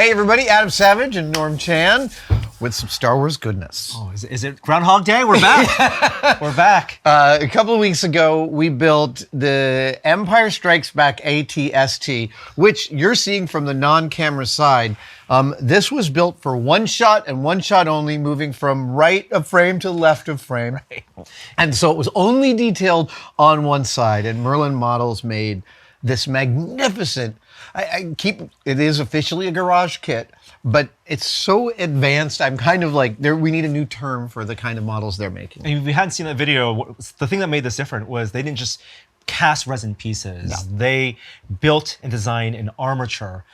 Hey everybody, Adam Savage and Norm Chan with some Star Wars goodness. Oh, is it Groundhog Day? We're back. We're back. A couple of weeks ago, we built the Empire Strikes Back AT-ST, which you're seeing from the non-camera side. This was built for one shot and one shot only, moving from right of frame to left of frame. Right. And so it was only detailed on one side, and Merlin Models made this magnificent, it is officially a garage kit, but it's so advanced. I'm kind of like, we need a new term for the kind of models they're making. And if you hadn't seen that video, the thing that made this different was they didn't just cast resin pieces. No. They built and designed an armature,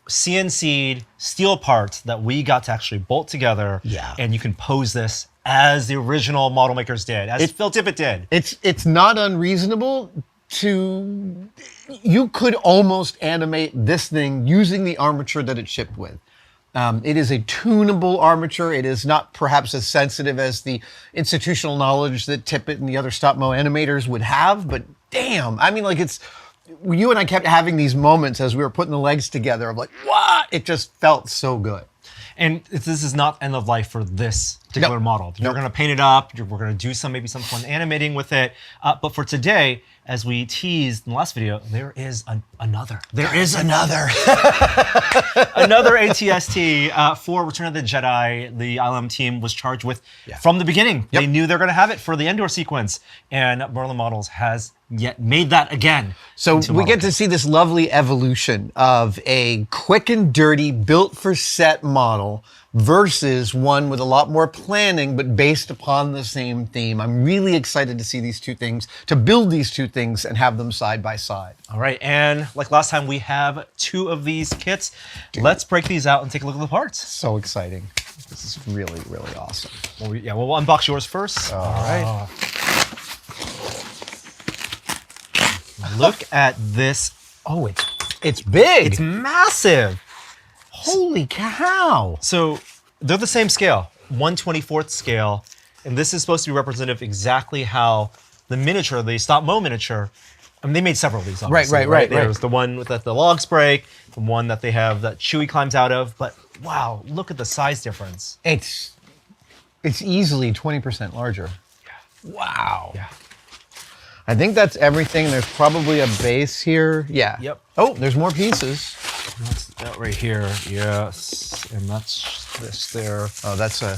CNC'd steel parts that we got to actually bolt together. Yeah. And you can pose this as the original model makers did, as Phil Tippett did. It's not unreasonable you could almost animate this thing using the armature that it shipped with. It is a tunable armature. It is not perhaps as sensitive as the institutional knowledge that Tippett and the other stop-mo animators would have, but damn, I mean, like you and I kept having these moments as we were putting the legs together of like, what? It just felt so good. And this is not end of life for this particular model. You're going to paint it up. We're going to do maybe some fun animating with it. But for today, as we teased in the last video, there is another. There is another. Another AT-ST for Return of the Jedi. The ILM team was charged with from the beginning. Yep. They knew they're going to have it for the Endor sequence, and Merlin Models has yet made that again. So we get to see this lovely evolution of a quick and dirty, built for set model versus one with a lot more planning, but based upon the same theme. I'm really excited to see these two things, to build these two things and have them side by side. All right, and like last time, we have two of these kits. Dude. Let's break these out and take a look at the parts. So exciting. This is really, really awesome. Well, we'll unbox yours first. All right. Look at this. Oh, it's big. It's massive. Holy cow. So they're the same scale, 1/24th scale. And this is supposed to be representative exactly how the miniature, the stop-mo miniature, I mean, they made several of these, obviously. Right. There's the one with the logs break, the one that they have that Chewie climbs out of. But wow, look at the size difference. It's easily 20% larger. Yeah. Wow. Yeah. I think that's everything. There's probably a base here. Yeah. Yep. Oh, there's more pieces. That's that right here. Yes. And that's this there. Oh, that's a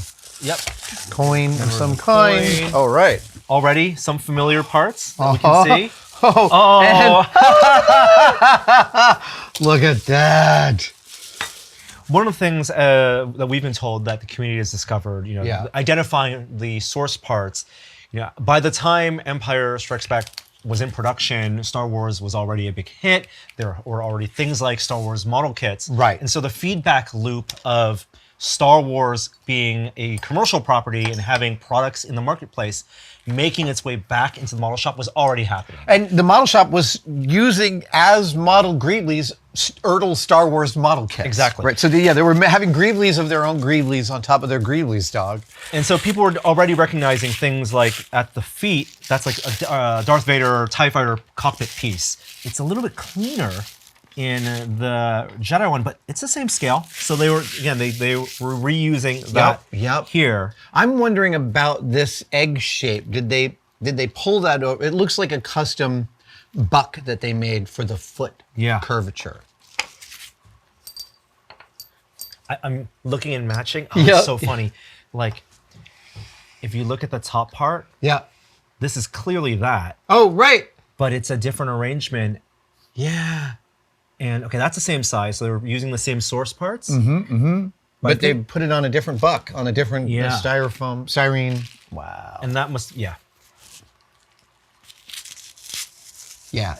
coin of some kind. Oh, right. Already some familiar parts that we can see. Oh. Look at that. One of the things that we've been told that the community has discovered, identifying the source parts. By the time Empire Strikes Back was in production, Star Wars was already a big hit. There were already things like Star Wars model kits. Right. And so the feedback loop of Star Wars being a commercial property and having products in the marketplace making its way back into the model shop was already happening. And the model shop was using as model Greeblies Ertl Star Wars model kits. Exactly. Right. So they were having Greeblies of their own Greeblies on top of their Greeblies dog. And so people were already recognizing things like at the feet, that's like a Darth Vader TIE Fighter cockpit piece. It's a little bit cleaner in the Jedi one, but it's the same scale. So they were, again, they were reusing that here. I'm wondering about this egg shape. Did they pull that over? It looks like a custom buck that they made for the foot curvature. I'm looking and matching. Oh, it's so funny. Like, if you look at the top part, this is clearly that. Oh, right. But it's a different arrangement. Yeah. And okay, that's the same size, so they're using the same source parts. But they put it on a different buck, on a different styrofoam, styrene. Wow. And that must, Yeah,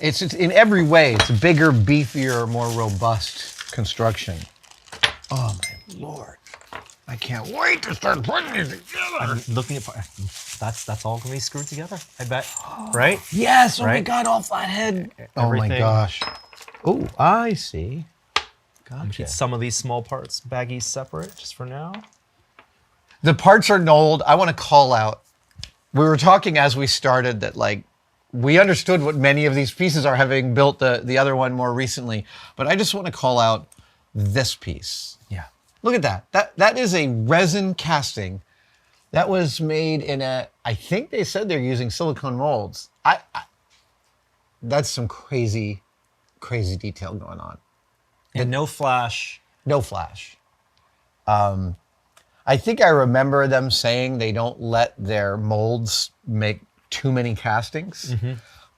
it's in every way, it's a bigger, beefier, more robust construction. Oh my Lord. I can't wait to start putting these together. I'm looking at, that's all gonna be screwed together, I bet, right? Yes, oh my God, all flathead. Oh my gosh. Oh, I see. Gotcha. Keep some of these small parts baggies separate just for now. The parts are knolled. I want to call out. We were talking as we started that we understood what many of these pieces are, having built the other one more recently. But I just want to call out this piece. Yeah. Look at that. That is a resin casting. That was made in I think they said they're using silicone molds. That's some crazy, crazy detail going on. And no flash. No flash. I think I remember them saying they don't let their molds make too many castings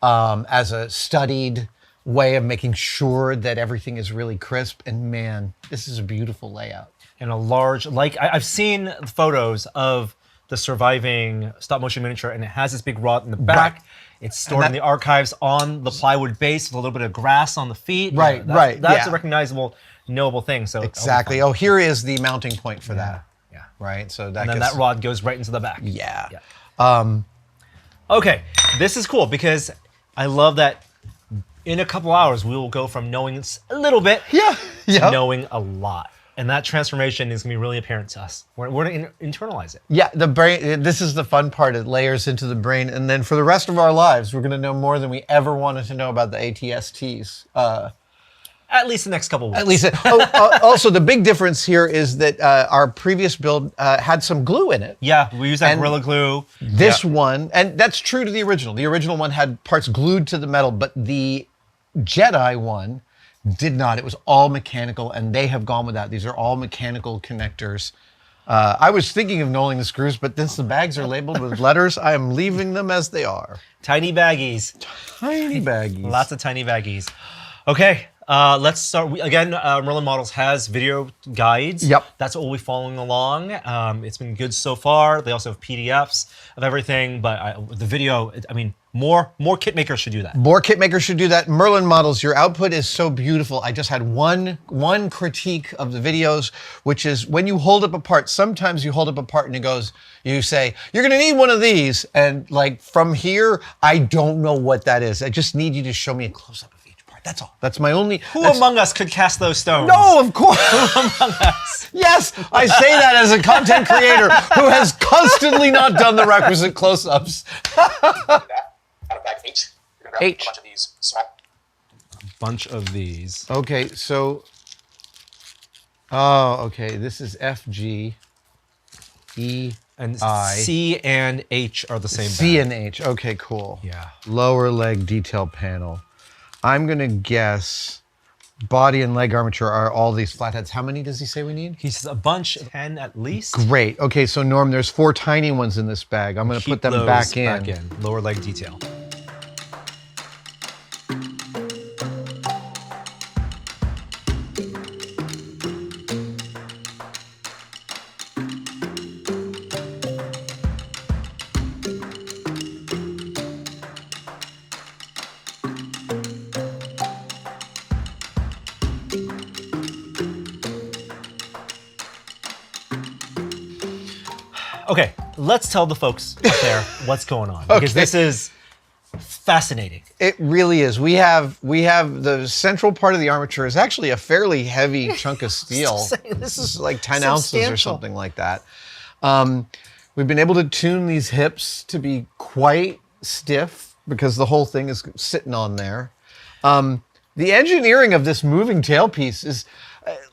as a studied way of making sure that everything is really crisp. And man, this is a beautiful layout. And a large, like I've seen photos of the surviving stop motion miniature, and it has this big rod in the back. Right. It's stored in the archives on the plywood base with a little bit of grass on the feet. Right, That's a recognizable, knowable thing. So exactly. Oh, here is the mounting point for that. Yeah. Right. So And then that rod goes right into the back. Yeah. Okay, this is cool because I love that in a couple hours we will go from knowing a little bit to knowing a lot. And that transformation is going to be really apparent to us. We're going to internalize it. Yeah, the brain, this is the fun part. It layers into the brain. And then for the rest of our lives, we're going to know more than we ever wanted to know about the AT-STs. At least the next couple of weeks. At least. Also, the big difference here is that our previous build had some glue in it. Yeah, we use that Gorilla Glue. This one, and that's true to the original. The original one had parts glued to the metal, but the Jedi one did not. It was all mechanical, and they have gone with that. These are all mechanical connectors. I was thinking of knolling the screws, but since the bags are labeled with letters, I am leaving them as they are. Tiny baggies. Tiny baggies. Lots of tiny baggies. Okay, let's start. Again, Merlin Models has video guides. Yep. That's what we'll be following along. It's been good so far. They also have PDFs of everything, but the video, I mean, more kit makers should do that. More kit makers should do that. Merlin Models, your output is so beautiful. I just had one critique of the videos, which is when you hold up a part, sometimes you hold up a part and it goes, you say, you're gonna need one of these. And like from here, I don't know what that is. I just need you to show me a close-up of each part. That's all. That's my only. Who among us could cast those stones? No, of course. Who among us? Yes, I say that as a content creator who has constantly not done the requisite close-ups. Out of bag H. You're gonna grab H. a bunch of these small. A bunch of these. Okay, so, oh, okay, this is F, G, E, And I. C and H are the same C bag. and H. Okay, cool. Yeah. Lower leg detail panel. I'm gonna guess body and leg armature are all these flatheads. How many does he say we need? He says a bunch, 10 at least. Great. Okay, so Norm, there's 4 tiny ones in this bag. I'm gonna Keep put them those back in. Lower leg detail. Okay, let's tell the folks out there what's going on, because this is fascinating. It really is. We have the central part of the armature is actually a fairly heavy chunk of steel. This is like 10 ounces or substantial. something like that. We've been able to tune these hips to be quite stiff because the whole thing is sitting on there. The engineering of this moving tailpiece is,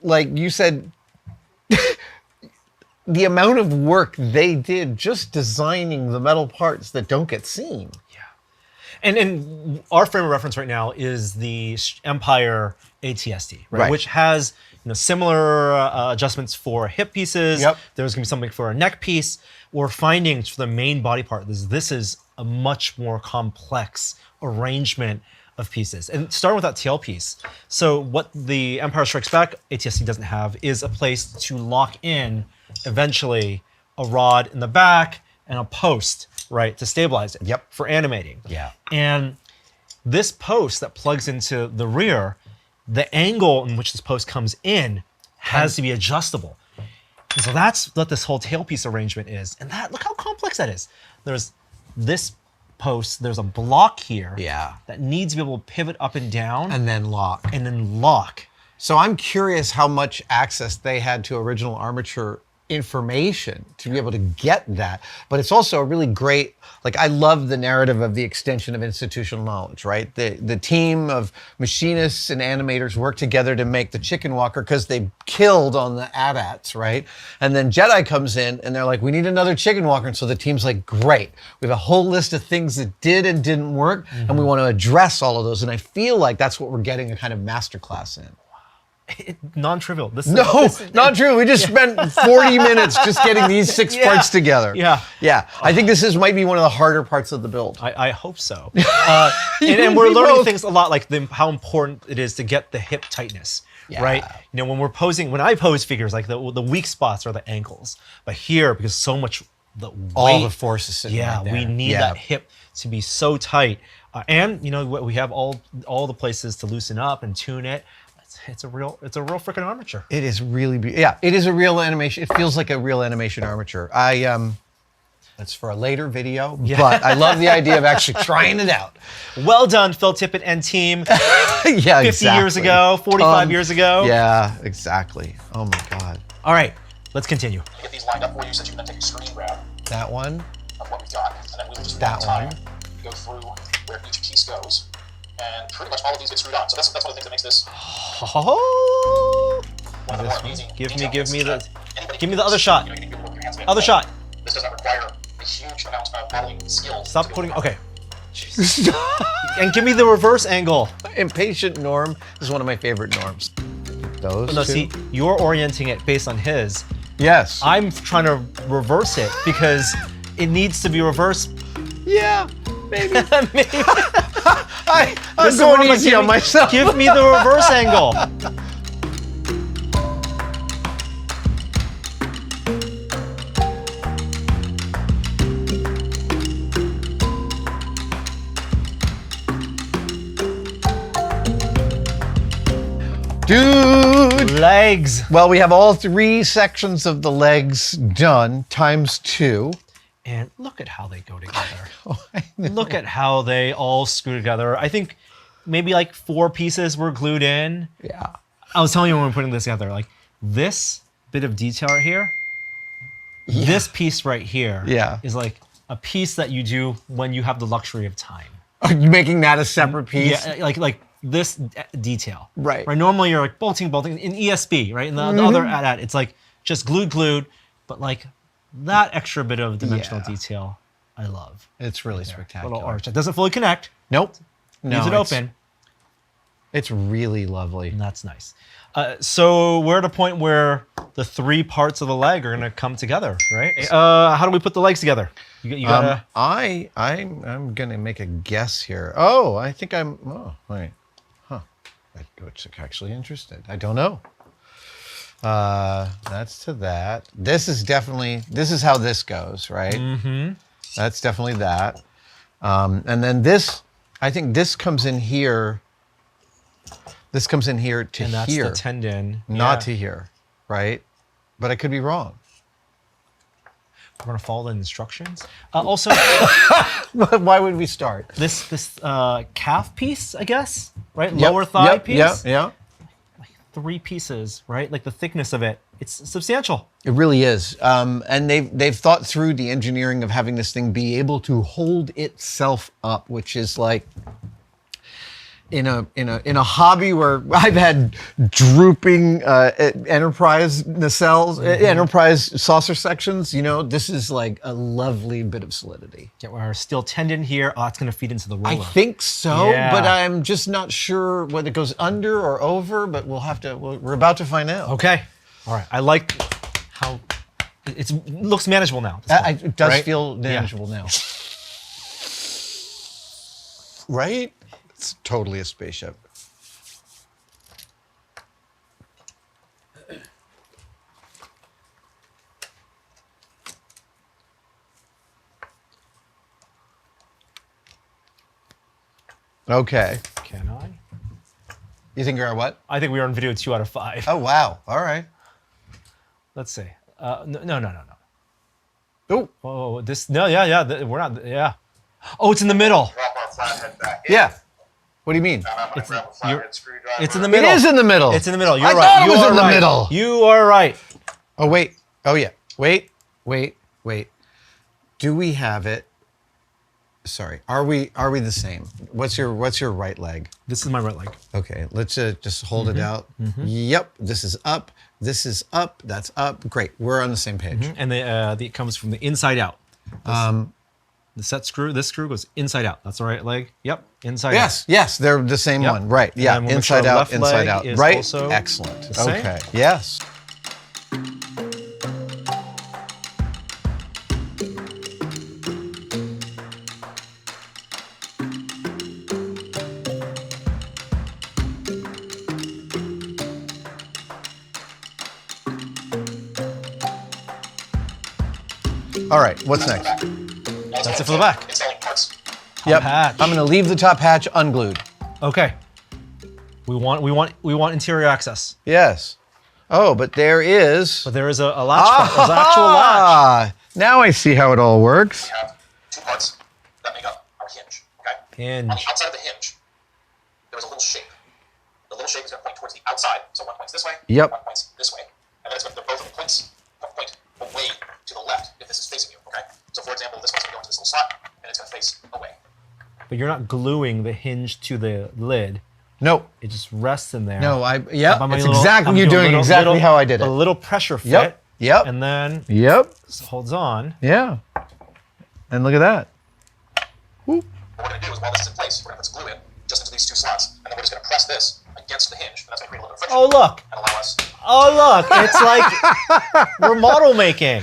like you said, the amount of work they did just designing the metal parts that don't get seen. And our frame of reference right now is the Empire AT-ST, Right. which has similar adjustments for hip pieces. Yep. There's going to be something for a neck piece. We're finding for the main body part, this is a much more complex arrangement of pieces. And starting with that tail piece. So what the Empire Strikes Back AT-ST doesn't have is a place to lock in eventually a rod in the back and a post, right, to stabilize it. Yep. For animating. Yeah. And this post that plugs into the rear, the angle in which this post comes in has to be adjustable. And so that's what this whole tailpiece arrangement is. And look how complex that is. There's this post, there's a block here that needs to be able to pivot up and down And then lock. and then lock. So I'm curious how much access they had to original armature information to be able to get that. But it's also a really great, like, I love the narrative of the extension of institutional knowledge, right? The team of machinists and animators work together to make the chicken walker because they killed on the AT-ATs, right? And then Jedi comes in and they're like, we need another chicken walker. And so the team's like, great. We have a whole list of things that did and didn't work, and we want to address all of those. And I feel like that's what we're getting a kind of masterclass in. Non-trivial. Not true. We just spent 40 minutes just getting these 6 parts together. Yeah. Yeah. I think this might be one of the harder parts of the build. I hope so. And we're learning things a lot, like how important it is to get the hip tightness, right? You know, when I pose figures, like the weak spots are the ankles. But here, because so much the weight, all the force is sitting right there. we need that hip to be so tight. And you know, we have all the places to loosen up and tune it. It's a real freaking armature. It is really it is a real animation. It feels like a real animation armature. That's for a later video, but I love the idea of actually trying it out. Well done, Phil Tippett and team. 50 years ago, 45 years ago. Yeah, exactly. Oh my God. All right, let's continue. Get these lined up for you so that you can then take a screen grab That one. of what we've got. And then we'll just That one. go through where each piece goes. And pretty much all of these get screwed on. So that's one of the things that makes this Oh, one of the more amazing. give me details. the other shot. You know, you can work your hands Other shot. This does not require a huge amount of modeling skills. Stop putting. Okay. And give me the reverse angle. Impatient Norm is one of my favorite norms. Those No, two. see, you're orienting it based on his. Yes. I'm trying to reverse it because it needs to be reversed. Yeah. Maybe. Maybe. I'm This is going more like, easy on myself. Give me the reverse angle. Dude. Legs. Well, we have all 3 sections of the legs done, times 2. And look at how they go together. Look at how they all screw together. I think maybe like 4 pieces were glued in. Yeah. I was telling you when we were putting this together, like this bit of detail right here, this piece right here is like a piece that you do when you have the luxury of time. Are you making that a separate piece? Yeah, like this detail. Right. Normally you're like bolting in ESB, right? And the other AT-AT, it's like just glued, but like that extra bit of dimensional detail, I love. It's really spectacular. Little arch. It doesn't fully connect. Nope. Leaves it open. It's really lovely. And that's nice. So we're at a point where the 3 parts of the leg are gonna come together, right? How do we put the legs together? You gotta. I'm gonna make a guess here. Oh, I think I'm. Oh, wait. Huh. Which is actually interested. I don't know. That's to that. This is how this goes, right? Mm-hmm. That's definitely that. And then this, I think this comes in here. This comes in here to and that's here. the tendon. Not to here, right? But I could be wrong. We're gonna follow the instructions. Also, Why would we start? this calf piece, I guess, right? Lower thigh piece. Yeah. 3 pieces, right? Like the thickness of it, it's substantial. It really is, and they've thought through the engineering of having this thing be able to hold itself up, which is like in a hobby where I've had drooping enterprise nacelles, enterprise saucer sections. You know, this is like a lovely bit of solidity. Get our steel tendon here. Oh, it's gonna feed into the roller. I think so, Yeah. but I'm just not sure whether it goes under or over. But we'll have to. We're about to find out. Okay. All right. I like how it looks manageable now. It does right? feel manageable now. Right? It's totally a spaceship. Okay. Can I? You think you're at what? I think we are on video 2 out of 5. Oh, wow. All right. Let's see. No. Oh, Oh, this. No, yeah. We're not. Yeah. Oh, it's in the middle. Drop our flathead back in. yeah. What do you mean? And I'm gonna grab a flathead screwdriver. It's in the It middle. is in the middle. It's in the middle. You're I right. thought it You was are in the right. middle. You are right. Oh, wait. Oh, yeah. Wait. Do we have it? Sorry, are we the same? What's your right leg? This is my right leg. Okay, let's just hold it out. Yep, this is up. This is up. That's up. Great, we're on the same page. And it comes from the inside out. The set screw, this screw goes inside out. That's the right leg. Yep, inside out. Yes, they're the same Yep. one. Right, yeah, And we'll make inside sure our out, left inside leg out. is Right, also excellent. the same. Okay, yes. All right, what's next? That's it for the back. Installing parts. Yep, hatch. I'm gonna leave the top hatch unglued. Okay. We want interior access. Yes. Oh, but there is. But there is a latch. There's an actual latch. Ah, now I see how it all works. We have two parts that make up our hinge. Okay. Hinge. On the outside of the hinge, there is a little shape. The little shape is going to point towards the outside. So one points this way. Yep. One points this way, and then it's going to both of the points point away to the left if this is facing you. Okay. So for example, this one's going to go into this little slot, and it's going to face away. But you're not gluing the hinge to the lid. No, It just rests in there. no, I'm it's doing exactly, a you're doing little- exactly little- how I did A it. little pressure fit. Yep, yep. And then Yep, this holds on. yeah. And look at that. Whoop. What we're going to do is while this is in place, we're going to put some glue in just into these two slots, and then we're just going to press this against the hinge, and that's going to create a little bit of friction. Oh, look. And allow us. Oh, look. It's like we're model making.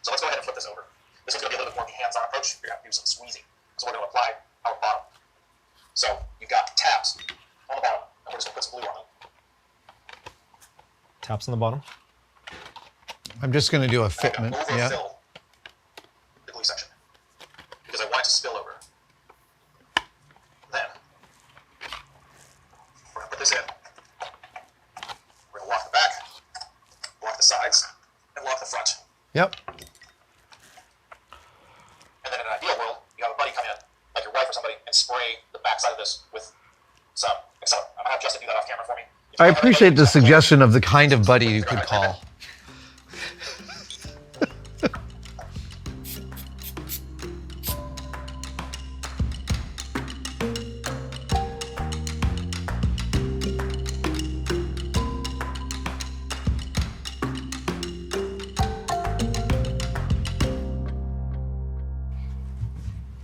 So let's go ahead and flip this over. This one's going to be a little bit more of a hands-on approach. You're going to have to do some squeezing. So we're going to apply our bottom. So you've got tabs on the bottom, and we're just going to put some glue on them. Taps on the bottom. I'm just gonna do a And fitment, I'm yeah. overfill the glue section because I want it to spill over. Then we're going to put this in. We're going to lock the back, lock the sides, and lock the front. Yep. And then in an ideal world, you have a buddy come in, like your wife or somebody, and spray the backside of this with some accelerant. I'm gonna have Justin do that off camera for me. If you I have anybody, appreciate the just have suggestion of the kind of buddy you could call.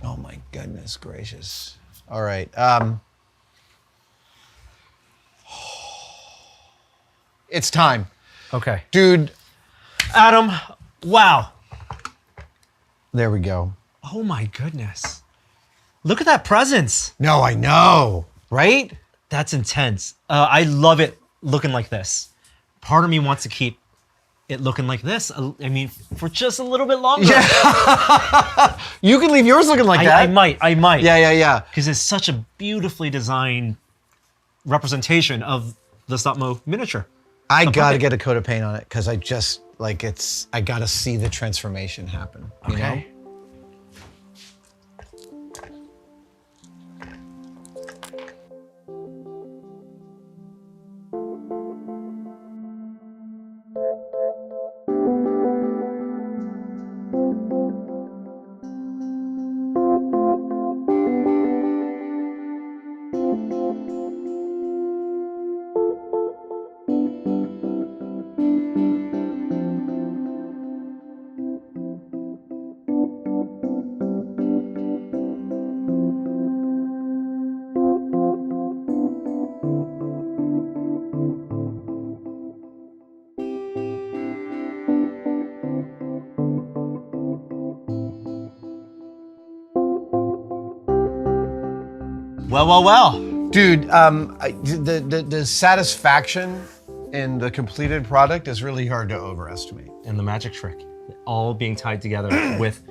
Oh my goodness gracious. All right. It's time. Okay. Dude, Adam, wow. there we go. Oh my goodness. Look at that presence. No, I know, right? That's intense. I love it looking like this. Part of me wants to keep it looking like this. I mean, for just a little bit longer. Yeah. You can leave yours looking like that. I might. Yeah. Because it's such a beautifully designed representation of the Stop-Mo miniature. I gotta get a coat of paint on it because I just like I gotta see the transformation happen. You know? Okay. Well. Dude, the satisfaction in the completed product is really hard to overestimate. And the magic trick, all being tied together with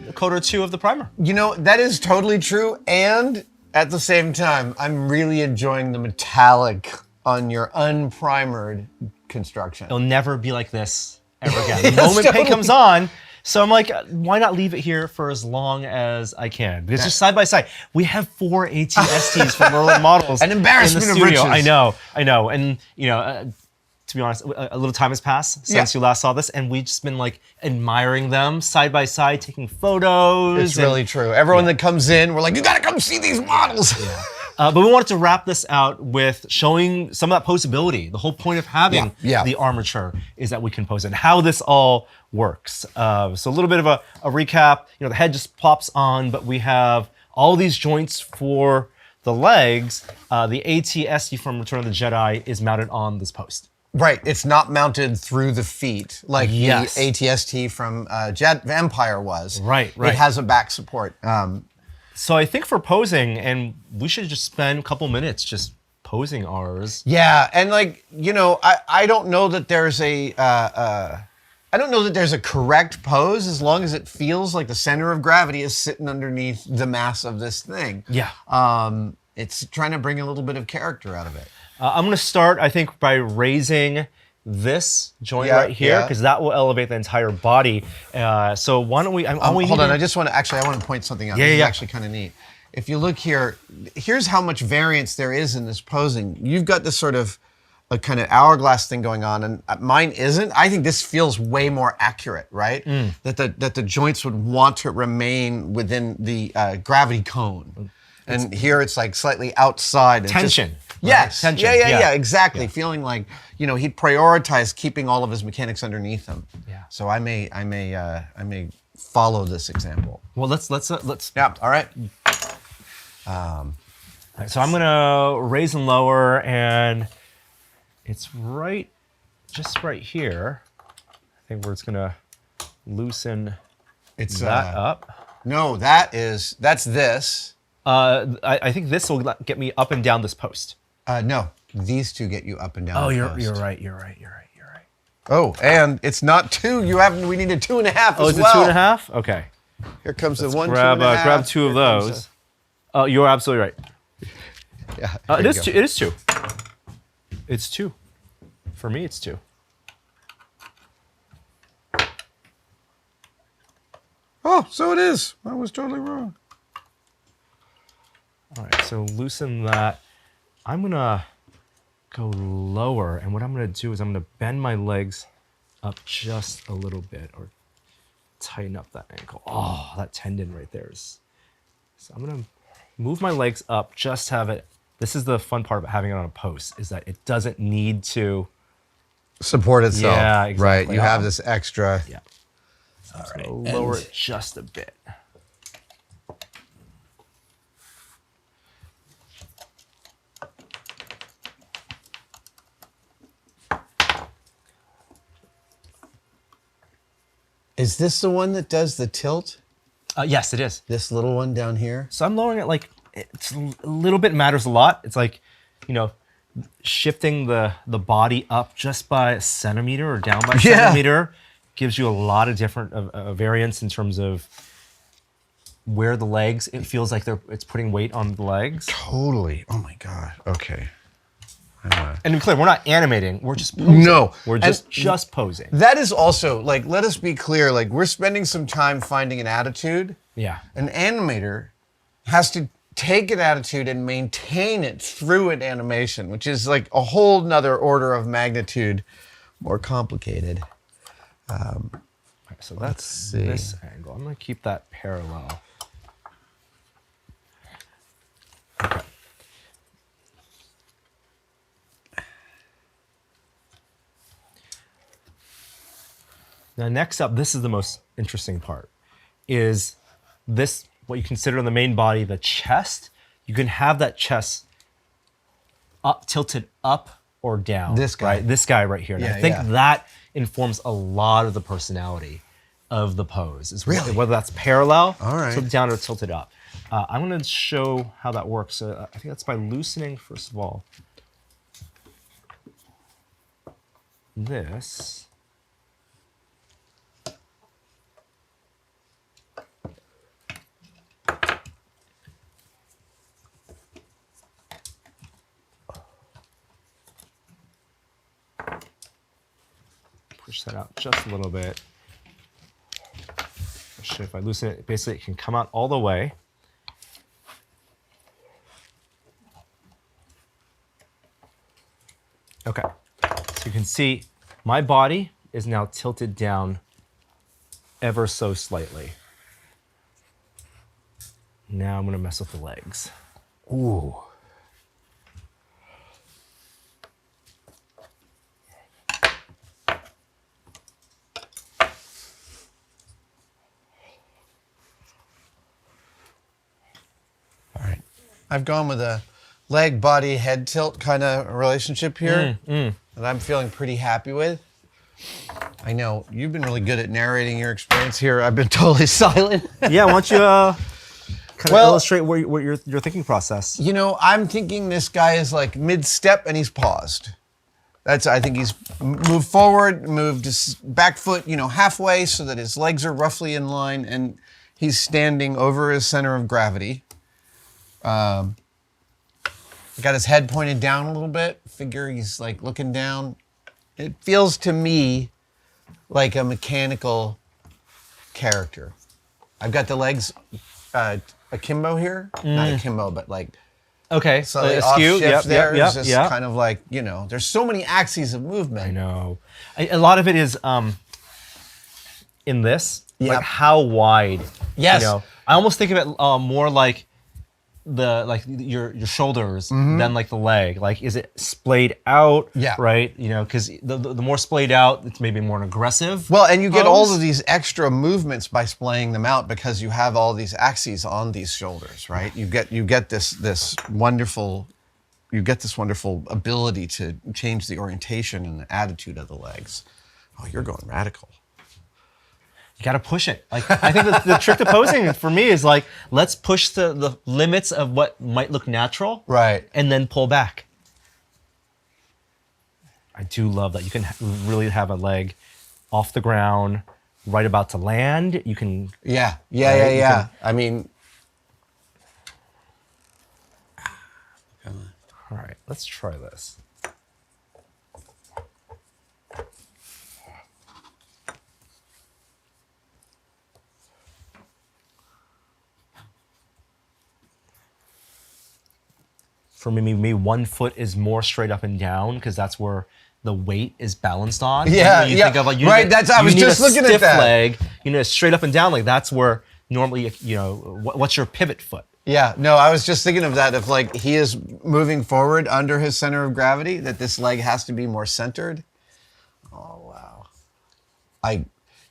a coat or two of the primer. You know, that is totally true. And at the same time, I'm really enjoying the metallic on your unprimered construction. It'll never be like this ever again. The Yes, moment paint totally. comes on, so I'm like, why not leave it here for as long as I can? Because just side by side, we have 4 AT-STs from Merlin Models. An embarrassment in the of studio. riches. I know. And, to be honest, a little time has passed since you last saw this, and we've just been like admiring them side by side, taking photos. It's really true. Everyone that comes in, we're like, you gotta come see these models. Yeah. But we wanted to wrap this out with showing some of that posability. The whole point of having the armature is that we can pose it, and how this all works. So a little bit of a recap. You know, the head just plops on, but we have all these joints for the legs. The AT-ST from Return of the Jedi is mounted on this post. Right, it's not mounted through the feet like the AT-ST from Empire was. Right. It has a back support. So I think for posing, and we should just spend a couple minutes just posing ours. Yeah, and like, you know, I don't know that there's I don't know that there's a correct pose as long as it feels like the center of gravity is sitting underneath the mass of this thing. Yeah. It's trying to bring a little bit of character out of it. I'm going to start, I think, by raising this joint right here, because that will elevate the entire body. So why don't we... hold on, I just want to... Actually, I want to point something out. This is actually kind of neat. If you look here, here's how much variance there is in this posing. You've got this sort of a kind of hourglass thing going on, and mine isn't. I think this feels way more accurate, right? That the joints would want to remain within the gravity cone. And here it's like slightly outside. Tension. Yes. Tension. Yeah, exactly. Feeling like, you know, he'd prioritize keeping all of his mechanics underneath him. Yeah. So I may follow this example. Well, let's. Yeah. All right. So I'm gonna raise and lower, and it's just right here. I think where it's gonna loosen that up. No, that's this. I think this will get me up and down this post. No, these two get you up and down. Oh, the you're post. right. Oh, and it's not 2. We need a 2.5 as well. Oh, is it 2.5? Okay. Here comes Let's the 1, grab, 2.5. grab 2 of those. Oh, you're absolutely right. Yeah. It is 2. It is 2. It's 2. For me, it's 2. Oh, so it is. I was totally wrong. All right, so loosen that. I'm gonna go lower, and what I'm gonna do is I'm gonna bend my legs up just a little bit, or tighten up that ankle. Oh, that tendon right there is. So I'm gonna move my legs up, just have it. This is the fun part about having it on a post, is that it doesn't need to support itself. Yeah, exactly. Right, you have this extra. Yeah. All right. Lower it just a bit. Is this the one that does the tilt? Yes, it is. This little one down here? So I'm lowering it like, it's a little bit matters a lot. It's like, you know, shifting the body up just by a centimeter or down by a centimeter gives you a lot of different variance in terms of where the legs, it feels like it's putting weight on the legs. Totally. Oh my God. Okay. And to be clear, we're not animating, we're just posing. No. We're just posing. That is also, like, let us be clear, like, we're spending some time finding an attitude. Yeah. An animator has to take an attitude and maintain it through an animation, which is like a whole nother order of magnitude more complicated. So that's this angle. I'm gonna keep that parallel. Okay. Now, next up, this is the most interesting part, is this, what you consider the main body, the chest. You can have that chest tilted up or down. This guy. Right? This guy right here. And I think that informs a lot of the personality of the pose. Is really? Whether that's parallel, all right, tilted down, or tilted up. I'm going to show how that works. So I think that's by loosening, first of all, this. Push that out just a little bit. If I loosen it, basically it can come out all the way. Okay, so you can see my body is now tilted down ever so slightly. Now I'm gonna mess with the legs. Ooh. All right. I've gone with a leg, body, head tilt kind of relationship here that I'm feeling pretty happy with. I know you've been really good at narrating your experience here. I've been totally silent. Yeah, why don't you kind of illustrate what your thinking process? You know, I'm thinking this guy is like mid-step and he's paused. I think he's moved forward, moved his back foot, halfway so that his legs are roughly in line, and he's standing over his center of gravity. Got his head pointed down a little bit. Figure he's like looking down. It feels to me like a mechanical character. I've got the legs akimbo here. Not akimbo, but like... Okay, So the askew. off shift there is just yep. kind of like, there's so many axes of movement. I know. A lot of it is in this, Yep. like how wide. Yes. I almost think of it more like your shoulders than like the leg. Like, is it splayed out? Yeah. Right. Because the more splayed out, it's maybe more an aggressive. Well, and you get all pose. of these extra movements by splaying them out because you have all these axes on these shoulders, right? You get this wonderful ability to change the orientation and the attitude of the legs. Oh, you're going radical. You got to push it. Like, I think the trick to posing for me is like, let's push the limits of what might look natural, Right. and then pull back. I do love that you can really have a leg off the ground, right about to land. You can. Yeah. Right, you can- I mean, All right, let's try this. For me, maybe 1 foot is more straight up and down because that's where the weight is balanced on. Yeah, When you yeah. think of like, Right, I was just looking at stiff that. leg, straight up and down, like that's where normally, what's your pivot foot? yeah, no, I was just thinking of that. If like he is moving forward under his center of gravity, that this leg has to be more centered. Oh, wow.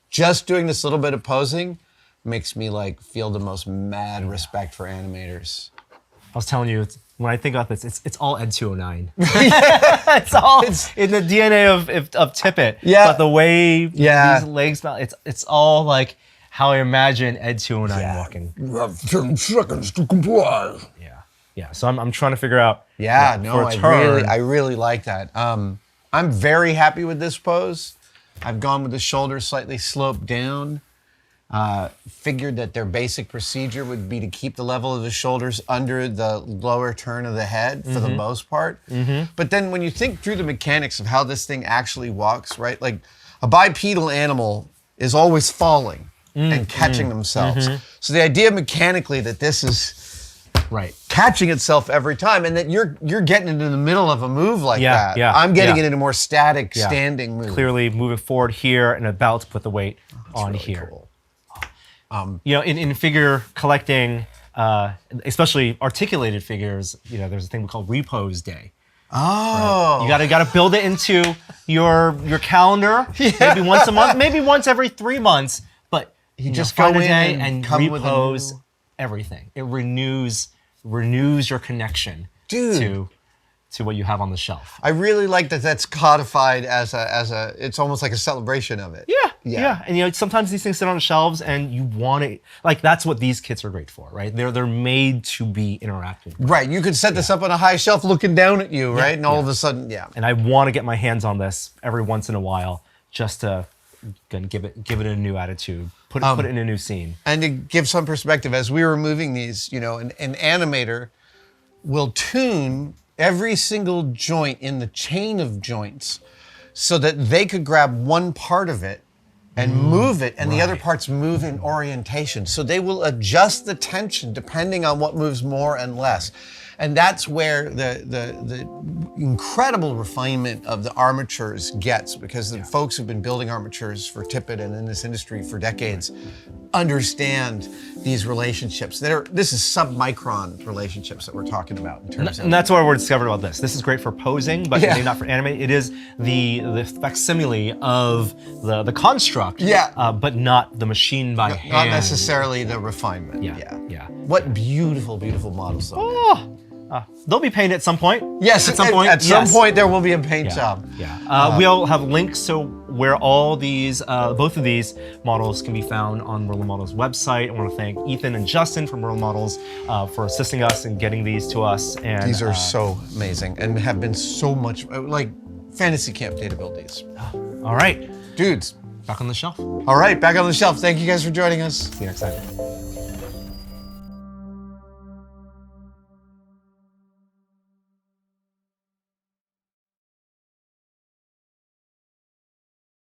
Just doing this little bit of posing makes me like feel the most mad respect for animators. I was telling you, when I think about this, it's all Ed 209. It's all in the DNA of Tippett. Yeah. But the way Yeah. these legs, it's all like how I imagine Ed 209 Yeah. walking. You have 10 seconds to comply. Yeah. So I'm trying to figure out. Yeah, for no, a turn, I really like that. I'm very happy with this pose. I've gone with the shoulders slightly sloped down. Figured that their basic procedure would be to keep the level of the shoulders under the lower turn of the head for the most part. But then when you think through the mechanics of how this thing actually walks, right? Like a bipedal animal is always falling and catching themselves. So the idea mechanically that this is right. catching itself every time, and that you're getting into the middle of a move like Yeah, that. yeah, I'm getting yeah. it in a more static, Yeah. standing move. Clearly moving forward here and about to put the weight on Really here. cool. In figure collecting, especially articulated figures, there's a thing called repose day. Oh, You gotta build it into your calendar. Maybe once a month, maybe once every 3 months. But you just find go a in day and and come with a repose new- everything. It renews your connection Dude. to what you have on the shelf. I really like that. That's codified as a. It's almost like a celebration of it. Yeah. And sometimes these things sit on the shelves and you want to, like, that's what these kits are great for, right? They're made to be interactive. Right. You could set this up on a high shelf, looking down at you, right? And all of a sudden, yeah. And I want to get my hands on this every once in a while just to again, give it a new attitude, put it in a new scene. And to give some perspective, as we were moving these, an animator will tune every single joint in the chain of joints so that they could grab one part of it and move it, and the other parts move in orientation. So they will adjust the tension depending on what moves more and less. And that's where the incredible refinement of the armatures gets, because the folks who've been building armatures for Tippett and in this industry for decades understand these relationships. This is sub-micron relationships that we're talking about in terms of. And that's what we're discovering about this. This is great for posing, but Yeah. maybe not for animating. It is the facsimile of the construct, Yeah. but not the machine by hand. Not necessarily the refinement. Yeah. What beautiful, beautiful models though. Oh, they'll be painted at some point. Yes, at some point. At some yes. point there will be a paint job. Yeah. We'll have links to where all these, both of these models can be found on Merlin Models website. I want to thank Ethan and Justin from Merlin Models for assisting us in getting these to us. And These are so amazing and have been so much like fantasy camp day to build these. all right, Dudes, back on the shelf. all right, back on the shelf. Thank you guys for joining us. See you next time.